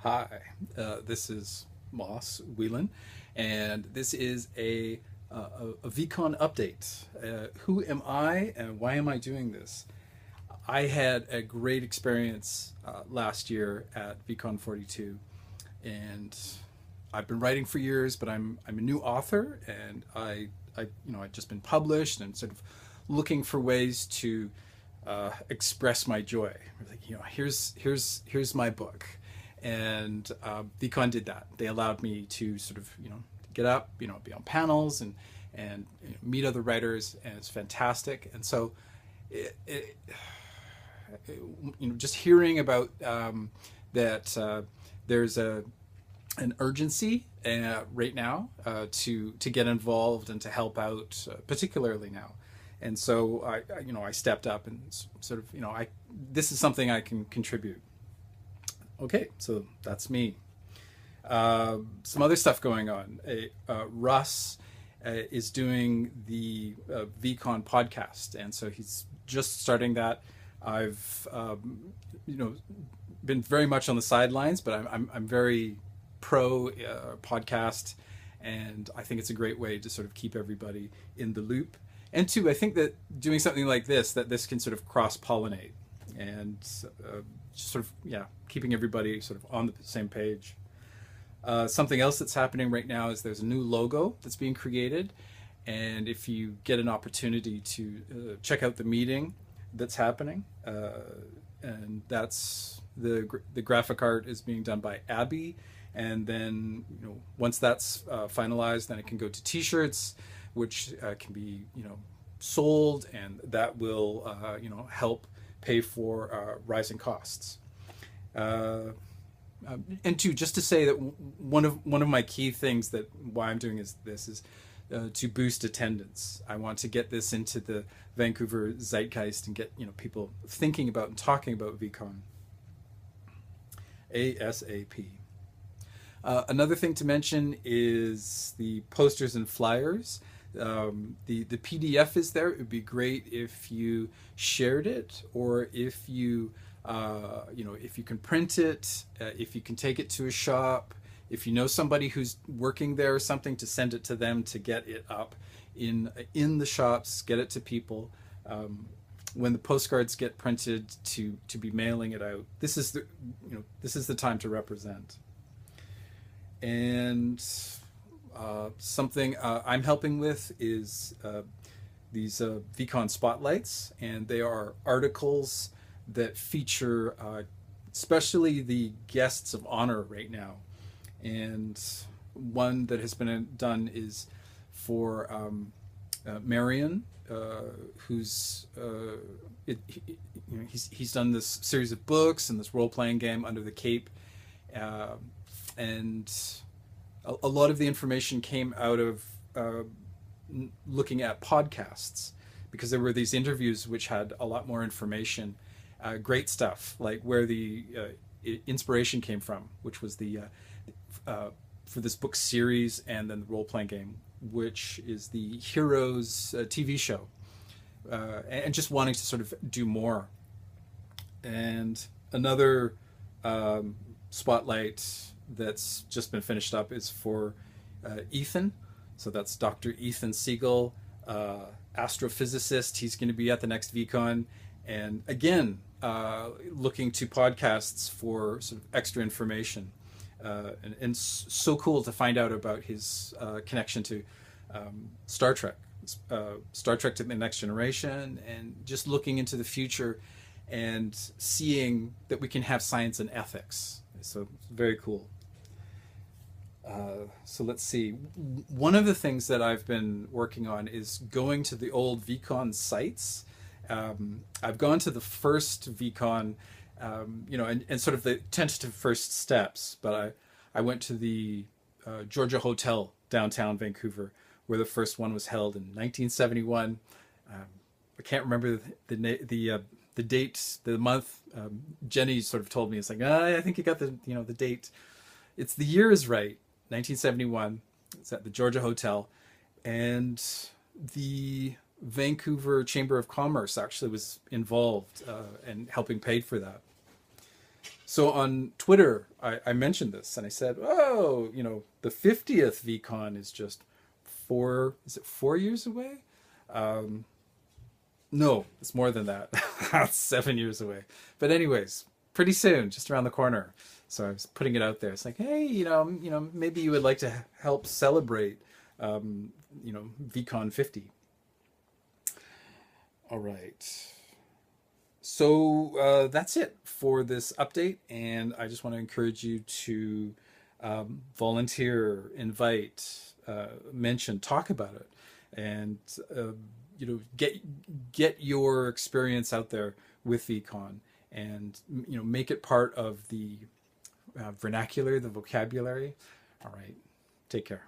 Hi, this is Moss Whelan, and this is a Vcon update. Who am I, and why am I doing this? I had a great experience last year at Vcon 42, and I've been writing for years, but I'm a new author, and I've just been published and sort of looking for ways to express my joy. Like, here's my book, and VCon did that. They allowed me to sort of get up, be on panels and meet other writers, and it's fantastic. And so, it, it, just hearing about that there's an urgency right now to get involved and to help out, particularly now. And so I stepped up and sort of this is something I can contribute. Okay, so that's me. Some other stuff going on. Russ is doing the VCon podcast, and so he's just starting that. I've been very much on the sidelines, but I'm very pro podcast, and I think it's a great way to sort of keep everybody in the loop. And two, I think that doing something like this can sort of cross pollinate and just sort of keeping everybody sort of on the same page. Something else that's happening right now is there's a new logo that's being created, and if you get an opportunity to check out the meeting that's happening, and that's the graphic art is being done by Abby, and then once that's finalized, then it can go to T-shirts, which can be sold, and that will help pay for rising costs. And two, just to say that one of my key things that why I'm doing this is to boost attendance. I want to get this into the Vancouver zeitgeist and get people thinking about and talking about VCon ASAP. Another thing to mention is the posters and flyers. The PDF is there. It would be great if you shared it, or if you if you can print it, if you can take it to a shop, if you know somebody who's working there or something, to send it to them to get it up in the shops, get it to people. When the postcards get printed, to be mailing it out. This is the time to represent. And something I'm helping with is these VCon spotlights, and they are articles that feature especially the guests of honor right now. And one that has been done is for Marion, who's he's done this series of books and this role-playing game, Under the Cape, and a lot of the information came out of looking at podcasts, because there were these interviews which had a lot more information, great stuff, like where the inspiration came from, which was the for this book series, and then the role-playing game, which is the Heroes TV show, and just wanting to sort of do more. And another spotlight that's just been finished up is for Ethan. So that's Dr. Ethan Siegel, astrophysicist. He's going to be at the next VCon. And again, looking to podcasts for sort of extra information. And so cool to find out about his connection to Star Trek, Star Trek to the Next Generation, and just looking into the future and seeing that we can have science and ethics. So very cool. So let's see. One of the things that I've been working on is going to the old VCon sites. I've gone to the first VCon, and sort of the tentative first steps, but I went to the Georgia Hotel downtown Vancouver, where the first one was held in 1971. I can't remember the date, the month. Jenny sort of told me, it's like, I think you got the date. It's the year is right, 1971. It's at the Georgia Hotel, and the Vancouver Chamber of Commerce actually was involved and helping pay for that. So on Twitter, I mentioned this and I said, oh, you know, the 50th VCon is just is it 4 years away? No, it's more than that. It's 7 years away. But anyways, pretty soon, just around the corner. So I was putting it out there. It's like, hey, maybe you would like to help celebrate, VCon 50. All right. So that's it for this update, and I just want to encourage you to volunteer, invite, mention, talk about it, and get your experience out there with VCon, and make it part of the vernacular, the vocabulary. All right, take care.